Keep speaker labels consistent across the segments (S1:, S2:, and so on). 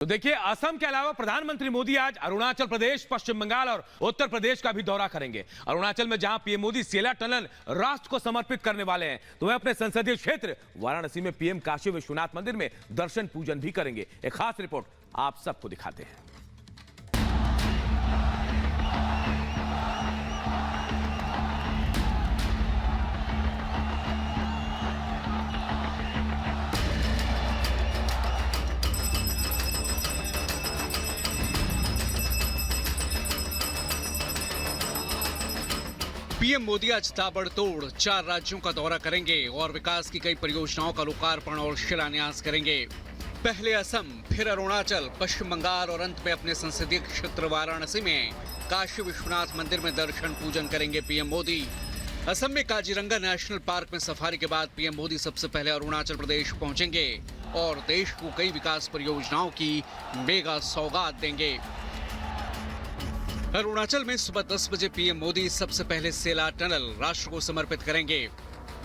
S1: तो देखिए, असम के अलावा प्रधानमंत्री मोदी आज अरुणाचल प्रदेश, पश्चिम बंगाल और उत्तर प्रदेश का भी दौरा करेंगे। अरुणाचल में जहां पीएम मोदी सेला टनल राष्ट्र को समर्पित करने वाले हैं, तो वह अपने संसदीय क्षेत्र वाराणसी में पीएम काशी विश्वनाथ मंदिर में दर्शन पूजन भी करेंगे। एक खास रिपोर्ट आप सबको दिखाते हैं।
S2: पीएम मोदी आज ताबड़तोड़ 4 राज्यों का दौरा करेंगे और विकास की कई परियोजनाओं का लोकार्पण और शिलान्यास करेंगे। पहले असम, फिर अरुणाचल, पश्चिम बंगाल और अंत में अपने संसदीय क्षेत्र वाराणसी में काशी विश्वनाथ मंदिर में दर्शन पूजन करेंगे पीएम मोदी। असम में काजीरंगा नेशनल पार्क में सफारी के बाद पीएम मोदी सबसे पहले अरुणाचल प्रदेश पहुंचेंगे और देश को कई विकास परियोजनाओं की मेगा सौगात देंगे। अरुणाचल में सुबह 10 बजे पीएम मोदी सबसे पहले सेला टनल राष्ट्र को समर्पित करेंगे।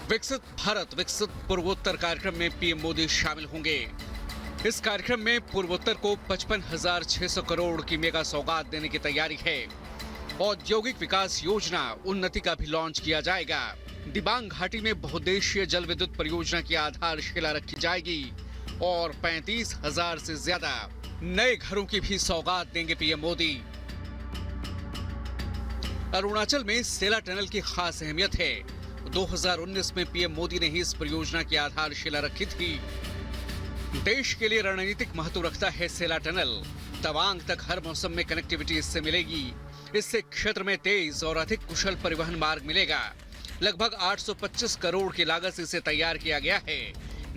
S2: विकसित भारत विकसित पूर्वोत्तर कार्यक्रम में पीएम मोदी शामिल होंगे। इस कार्यक्रम में पूर्वोत्तर को 55,600 करोड़ की मेगा सौगात देने की तैयारी है। औद्योगिक विकास योजना उन्नति का भी लॉन्च किया जाएगा। दिबांग घाटी में बहुउद्देशीय जल विद्युत परियोजना की आधारशिला रखी जाएगी और 35,000 से ज्यादा नए घरों की भी सौगात देंगे पीएम मोदी। अरुणाचल में सेला टनल की खास अहमियत है। 2019 में पीएम मोदी ने ही इस परियोजना की आधारशिला रखी थी। देश के लिए रणनीतिक महत्व रखता है सेला टनल। तवांग तक हर मौसम में कनेक्टिविटी इससे मिलेगी। इससे क्षेत्र में तेज और अधिक कुशल परिवहन मार्ग मिलेगा। लगभग 825 करोड़ की लागत से इसे तैयार किया गया है।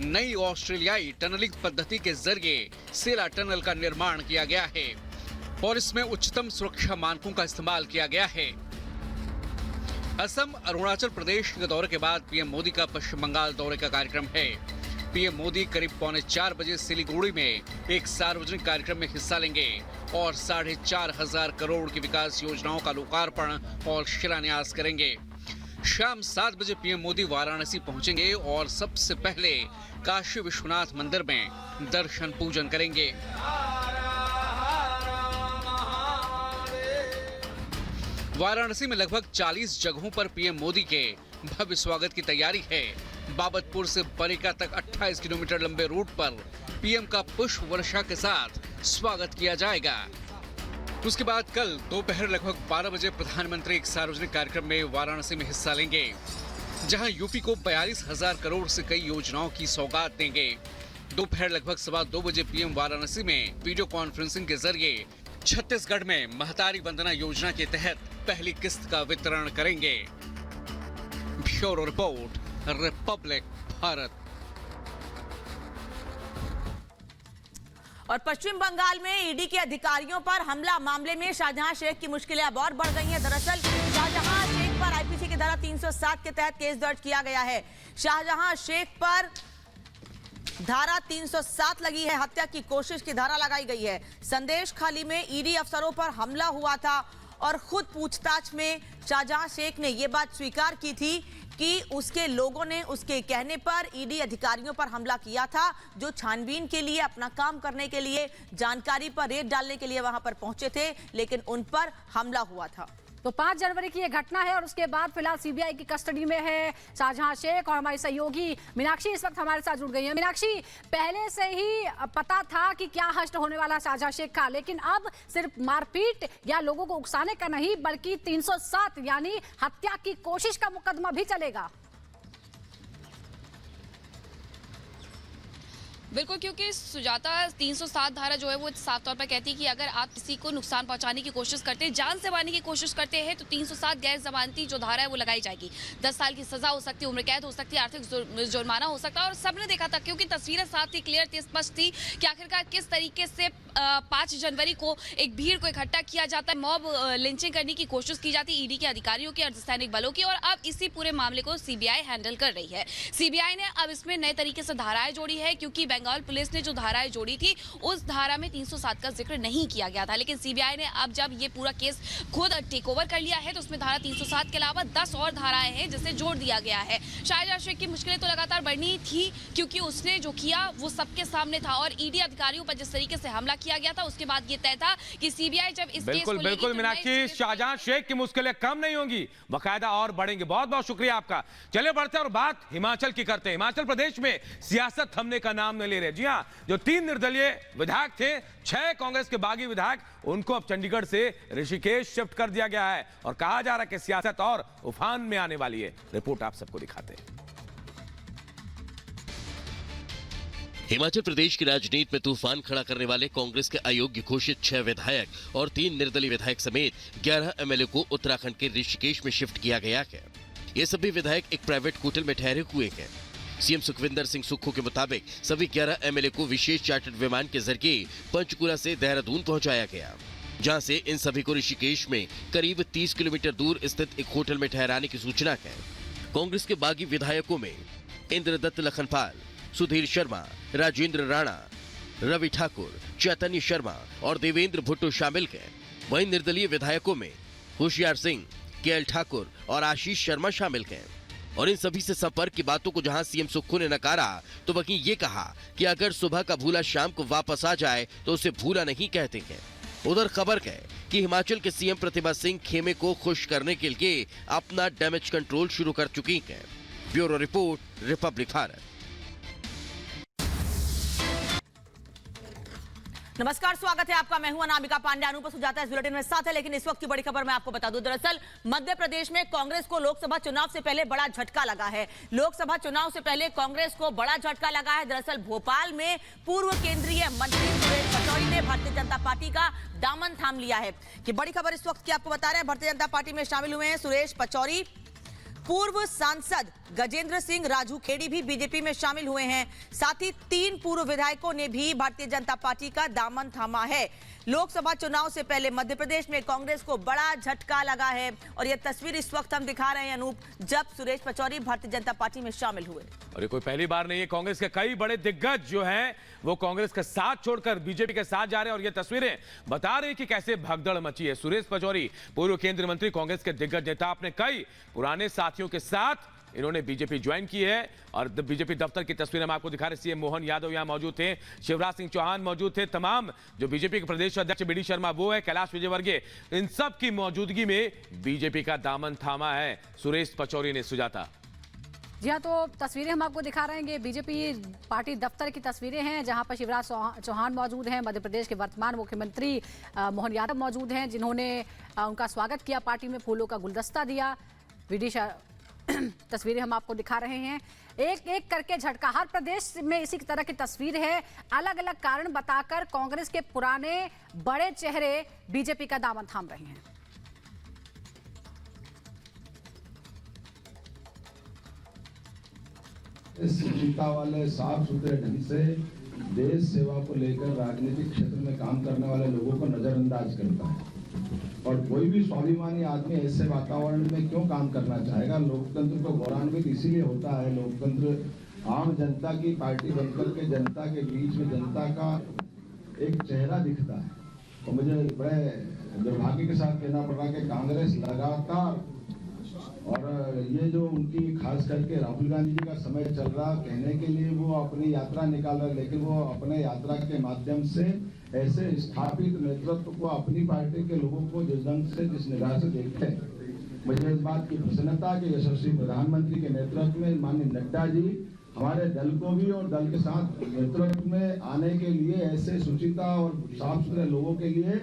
S2: नई ऑस्ट्रेलियाई टनलिंग पद्धति के जरिए सेला टनल का निर्माण किया गया है और इसमें उच्चतम सुरक्षा मानकों का इस्तेमाल किया गया है। असम, अरुणाचल प्रदेश के दौरे के बाद पीएम मोदी का पश्चिम बंगाल दौरे का कार्यक्रम है। पीएम मोदी करीब 3:45 बजे सिलीगुड़ी में एक सार्वजनिक कार्यक्रम में हिस्सा लेंगे और 4,500 करोड़ की विकास योजनाओं का लोकार्पण और शिलान्यास करेंगे। शाम 7 बजे पीएम मोदी वाराणसी पहुंचेंगे और सबसे पहले काशी विश्वनाथ मंदिर में दर्शन पूजन करेंगे। वाराणसी में लगभग 40 जगहों पर पीएम मोदी के भव्य स्वागत की तैयारी है। बाबतपुर से बरेका तक 28 किलोमीटर लंबे रूट पर पीएम का पुष्प वर्षा के साथ स्वागत किया जाएगा। उसके बाद कल दोपहर लगभग 12 बजे प्रधानमंत्री एक सार्वजनिक कार्यक्रम में वाराणसी में हिस्सा लेंगे, जहां यूपी को 42,000 करोड़ से कई योजनाओं की सौगात देंगे। दोपहर लगभग 2:15 बजे पीएम वाराणसी में वीडियो कॉन्फ्रेंसिंग के जरिए छत्तीसगढ़ में महतारी वंदना योजना के तहत पहली किस्त का वितरण करेंगे। Bureau report, Republic Bharat.
S3: और पश्चिम बंगाल में ईडी के अधिकारियों पर हमला मामले में शाहजहां शेख की मुश्किलें अब और बढ़ गई हैं। दरअसल शाहजहां शेख पर आईपीसी की धारा 307 के तहत केस दर्ज किया गया है। शाहजहां शेख पर धारा 307 लगी है, हत्या की कोशिश की धारा लगाई गई है। संदेश खाली में ईडी अफसरों पर हमला हुआ था और खुद पूछताछ में शाहजहां शेख ने यह बात स्वीकार की थी कि उसके लोगों ने उसके कहने पर ईडी अधिकारियों पर हमला किया था, जो छानबीन के लिए, अपना काम करने के लिए, जानकारी पर रेड डालने के लिए वहां पर पहुंचे थे, लेकिन उन पर हमला हुआ था।
S4: तो 5 जनवरी की यह घटना है और उसके बाद फिलहाल सीबीआई की कस्टडी में है शाहजहां शेख। और हमारी सहयोगी मीनाक्षी इस वक्त हमारे साथ जुड़ गई है। मीनाक्षी, पहले से ही पता था कि क्या हश्र होने वाला शाहजहां शेख का, लेकिन अब सिर्फ मारपीट या लोगों को उकसाने का नहीं, बल्कि 307 यानी हत्या की कोशिश का मुकदमा भी चलेगा।
S5: बिल्कुल, क्योंकि सुजाता 307 धारा जो है वो साफ तौर पर कहती है कि अगर आप किसी को नुकसान पहुंचाने की कोशिश करते हैं, जान से मारने की कोशिश करते हैं, तो 307 गैर जमानती जो धारा है वो लगाई जाएगी। 10 साल की सजा हो सकती है, उम्र कैद हो सकती है, आर्थिक जुर्माना हो सकता है। और सबने देखा था, क्योंकि तस्वीरें साफ थी, क्लियर थी, स्पष्ट थी कि आखिरकार किस तरीके से 5 जनवरी को एक भीड़ को इकट्ठा किया जाता है, मॉब लिंचिंग करने की कोशिश की जाती है ईडी के अधिकारियों की, अर्धसैनिक बलों की। और अब इसी पूरे मामले को सीबीआई हैंडल कर रही है। सीबीआई ने अब इसमें नए तरीके से धाराएं जोड़ी है, क्योंकि बंगाल पुलिस ने जो धाराएं जोड़ी थी उस धारा में 307 का जिक्र नहीं किया गया था, लेकिन सीबीआई ने अब जब ये पूरा केस खुद टेक ओवर कर लिया है तो उसमें धारा 307 के अलावा 10 और धाराएं हैं जिसे जोड़ दिया गया है। शाहजहां शेख की मुश्किलें तो लगातार बढ़नी थी क्योंकि उसने जो किया वो सबके सामने था और ईडी अधिकारियों पर जिस तरीके से हमला किया गया था उसके बाद ये तय था कि सीबीआई जब इस केस को लेगी
S1: बिल्कुल मीनाक्षी, शाहजहां शेख की मुश्किलें कम नहीं होंगी, बाकायदा और बढ़ेंगे। बहुत बहुत शुक्रिया आपका। चलिए बढ़ते हैं और बात हिमाचल की करते हैं। हिमाचल प्रदेश में सियासत थमने का नाम नहीं ले रहे। जी हां, जो 3 निर्दलीय विधायक थे, 6 कांग्रेस के बागी विधायक, उनको अब चंडीगढ़ से ऋषिकेश शिफ्ट कर दिया गया है और कहा जा रहा है कि सियासत और उफान में आने वाली है। रिपोर्ट आप सबको दिखाते हैं।
S6: हिमाचल प्रदेश की राजनीति में तूफान खड़ा करने वाले कांग्रेस के अयोग्य घोषित 6 विधायक और 3 निर्दलीय विधायक समेत 11 एमएलए को उत्तराखंड के ऋषिकेश में शिफ्ट किया गया है। ये सभी विधायक एक प्राइवेट होटल में ठहरे हुए हैं। सीएम सुखविंदर सिंह सुक्खू के मुताबिक सभी 11 एमएलए को विशेष चार्टर्ड विमान के जरिए पंचकुला से देहरादून पहुंचाया गया, जहां से इन सभी को ऋषिकेश में करीब 30 किलोमीटर दूर स्थित एक होटल में ठहराने की सूचना है। कांग्रेस के बागी विधायकों में इंद्रदत्त लखनपाल, सुधीर शर्मा, राजेंद्र राणा, रवि ठाकुर, चैतन्य शर्मा और देवेंद्र भुट्टो शामिल हैं। वहीं निर्दलीय विधायकों में होशियार सिंह, केएल ठाकुर और आशीष शर्मा शामिल हैं। और इन सभी से संपर्क की बातों को जहां सीएम सुक्खू ने नकारा तो वहीं ये कहा कि अगर सुबह का भूला शाम को वापस आ जाए तो उसे भूला नहीं कहते हैं। उधर खबर है कि हिमाचल के सीएम प्रतिभा सिंह खेमे को खुश करने के लिए अपना डैमेज कंट्रोल शुरू कर चुकी हैं। Bureau report, Republic Bharat.
S3: नमस्कार, स्वागत है आपका। मैं हूं अनामिका पांडे। अनुप सुजाता इस बुलेटिन में साथ है, लेकिन इस वक्त की बड़ी खबर मैं आपको बता दूं। दरअसल मध्य प्रदेश में कांग्रेस को लोकसभा चुनाव से पहले बड़ा झटका लगा है। लोकसभा चुनाव से पहले कांग्रेस को बड़ा झटका लगा है। दरअसल भोपाल में पूर्व केंद्रीय मंत्री सुरेश पचौरी ने भारतीय जनता पार्टी का दामन थाम लिया है। कि बड़ी खबर इस वक्त की आपको बता रहे हैं। भारतीय जनता पार्टी में शामिल हुए हैं सुरेश पचौरी, पूर्व सांसद गजेंद्र सिंह राजूखेड़ी भी बीजेपी में शामिल हुए हैं। साथ ही 3 पूर्व विधायकों ने भी भारतीय जनता पार्टी का दामन थामा है। लोकसभा चुनाव से पहले मध्य प्रदेश में कांग्रेस को बड़ा झटका लगा है और यह तस्वीर इस वक्त हम दिखा रहे हैं अनूप, जब सुरेश पचौरी भारतीय जनता पार्टी में शामिल हुए।
S1: और ये कोई पहली बार नहीं है। कांग्रेस के कई बड़े दिग्गज जो हैं वो कांग्रेस का साथ छोड़कर बीजेपी के साथ जा रहे हैं और ये तस्वीरें बता रही हैं कि कैसे भगदड़ मची है। सुरेश पचौरी पूर्व केंद्रीय मंत्री, कांग्रेस के दिग्गज नेता, अपने कई पुराने साथियों के साथ इन्होंने बीजेपी ज्वाइन की है और बीजेपी दफ्तर की तस्वीर हम आपको दिखा रहे हैं। सीएम मोहन यादव यहां मौजूद थे, शिवराज सिंह चौहान मौजूद थे, तमाम जो बीजेपी के प्रदेश अध्यक्ष बीडी शर्मा वो है, कैलाश विजयवर्गीय, इन सब की मौजूदगी में बीजेपी का दामन थामा है सुरेश पचौरी ने। सुजाता
S4: जी हाँ, तो तस्वीरें हम आपको दिखा रहे हैं। बीजेपी पार्टी दफ्तर की तस्वीरें हैं जहां पर शिवराज चौहान मौजूद हैं, मध्य प्रदेश के वर्तमान मुख्यमंत्री मोहन यादव मौजूद हैं जिन्होंने उनका स्वागत किया, पार्टी में फूलों का गुलदस्ता दिया। तस्वीरें हम आपको दिखा रहे हैं। एक एक करके झटका, हर प्रदेश में इसी तरह की तस्वीर है। अलग अलग कारण बताकर कांग्रेस के पुराने बड़े चेहरे बीजेपी का दामन थाम रहे हैं।
S7: शुचिता वाले, साफ सुथरे ढंग से देश सेवा को लेकर राजनीतिक क्षेत्र में काम करने वाले लोगों को नजरअंदाज करता है। और कोई भी स्वाभिमानी आदमी ऐसे वातावरण में क्यों काम करना चाहेगा। लोकतंत्र को गौरवान्वित इसीलिए होता है। लोकतंत्र आम जनता की पार्टी बनकर के जनता के बीच में जनता का एक चेहरा दिखता है। तो मुझे बड़े दुर्भाग्य के साथ कहना पड़ रहा कि कांग्रेस लगातार, और ये जो उनकी खास करके राहुल गांधी जी का समय चल रहा कहने के लिए वो अपनी यात्रा निकाल रहे, लेकिन वो अपने यात्रा के माध्यम से ऐसे स्थापित नेतृत्व को अपनी पार्टी के लोगों को जिस ढंग से, जिस निगाह से देखते हैं, मुझे इस बात की प्रसन्नता कि यशस्वी प्रधानमंत्री के नेतृत्व में माननीय नड्डा जी हमारे दल को भी और दल के साथ नेतृत्व में आने के लिए ऐसे सुचिता और साफ सुथरे लोगों के लिए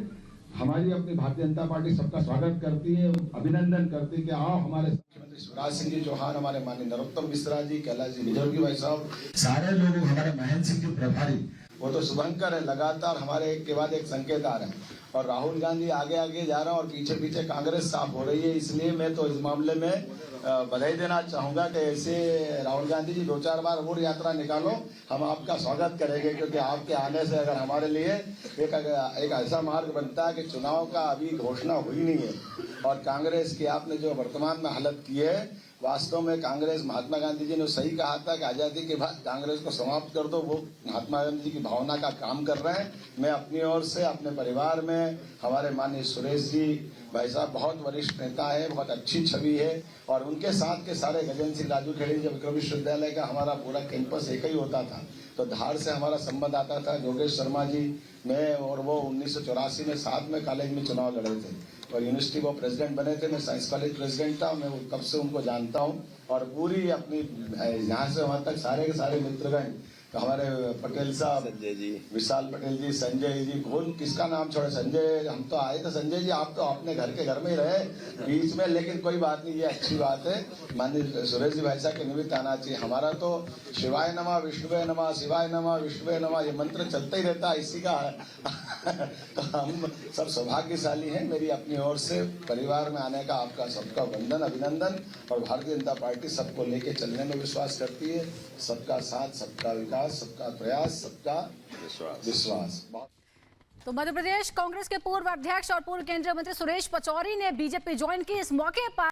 S7: हमारी अपनी भारतीय जनता पार्टी सबका स्वागत करती है, अभिनंदन करती है कि आओ हमारे मुख्यमंत्री शिवराज सिंह जी चौहान, हमारे माननीय नरोत्तम मिश्रा जी, कैलाश जी विजयवर्गीय भाई साहब, सारे लोग, हमारे महेंद्र सिंह जी प्रभारी, वो तो शुभंकर है, लगातार हमारे एक के बाद एक संकेत आ रहे हैं। और राहुल गांधी आगे आगे जा रहा है और पीछे पीछे कांग्रेस साफ हो रही है। इसलिए मैं तो इस मामले में बधाई देना चाहूंगा कि ऐसे राहुल गांधी जी 2-4 बार और यात्रा निकालो, हम आपका स्वागत करेंगे, क्योंकि आपके आने से अगर हमारे लिए एक ऐसा मार्ग बनता है कि चुनाव का अभी घोषणा हुई नहीं है और कांग्रेस की आपने जो वर्तमान में हालत की है वास्तव में कांग्रेस, महात्मा गांधी जी ने सही कहा था कि आजादी के बाद कांग्रेस को समाप्त कर दो, वो महात्मा गांधी की भावना का काम कर रहे हैं। मैं अपनी ओर से अपने परिवार में हमारे माननीय सुरेश जी भाई साहब बहुत वरिष्ठ नेता है, बहुत अच्छी छवि है, और उनके साथ के सारे गजेंद्र सिंह राजू खेड़ी, जब विक्रम विश्वविद्यालय का हमारा पूरा कैंपस एक ही होता था तो धार से हमारा संबंध आता था। योगेश शर्मा जी, मैं और वो 1984 में साथ में कॉलेज में चुनाव लड़े थे और यूनिवर्सिटी वो प्रेसिडेंट बने थे। मैं साइंस कॉलेज प्रेसिडेंट था। मैं कब से उनको जानता हूँ और पूरी अपनी यहाँ से वहाँ तक सारे के सारे मित्रगण, तो हमारे पटेल साहब, संजय जी, विशाल पटेल जी, संजय जी, कौन किसका नाम छोड़े, संजय, हम तो आए थे संजय जी, आप तो अपने घर के घर में ही रहे बीच में, लेकिन कोई बात नहीं, ये अच्छी बात है। माननीय सुरेश जी भाई साहब के निमित्त आना चाहिए। हमारा तो शिवाय नमः, विष्णुवे नमः, शिवाय नमः, विष्णुवे नमः, ये मंत्र चलता ही रहता है इसी का। तो हम सब सौभाग्यशाली हैं। मेरी अपनी ओर से परिवार में आने का आपका सबका वंदन, अभिनंदन। और भारतीय जनता पार्टी सबको लेके चलने में विश्वास करती है। सबका साथ, सबका विकास, सबका प्रयास, सबका विश्वास।
S4: तो मध्य प्रदेश कांग्रेस के पूर्व अध्यक्ष और पूर्व केंद्रीय मंत्री सुरेश पचौरी ने बीजेपी ज्वाइन की। इस मौके पर